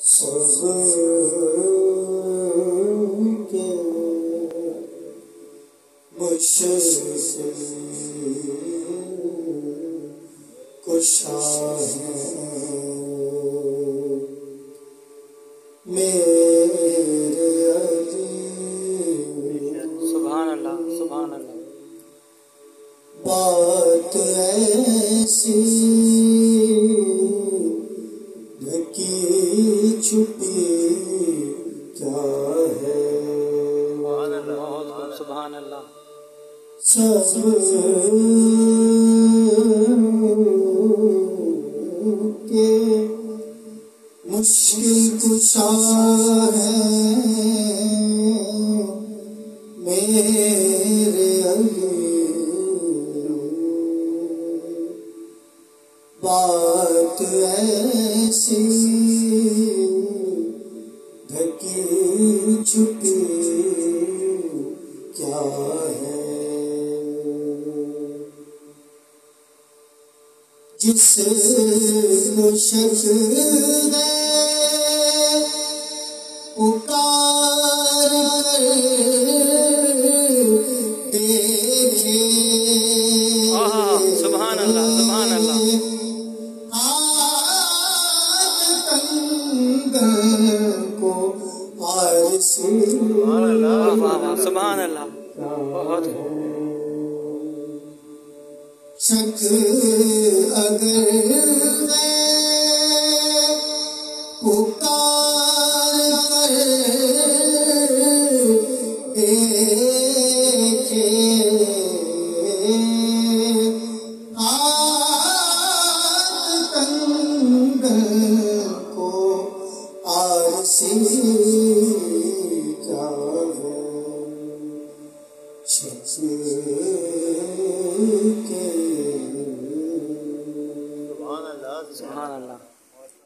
سب کے مشکل کشا ہے میرے علی۔ سبحان اللہ سبحان اللہ۔ بات ایسی ڈھکی چھپی کیا ہے، سبحان اللہ۔ سب کے مشکل کشا ہے میرے علی۔ بات ایسی ڈھکی چھپی کیا ہے، جس کو شک ہے پکار کر دیکھے۔ سبحان اللہ سبحان اللہ۔ سبحان اللہ بہت شک اگر ہے پکار کر دیکھے، ہاتھ کنگن کو آرسی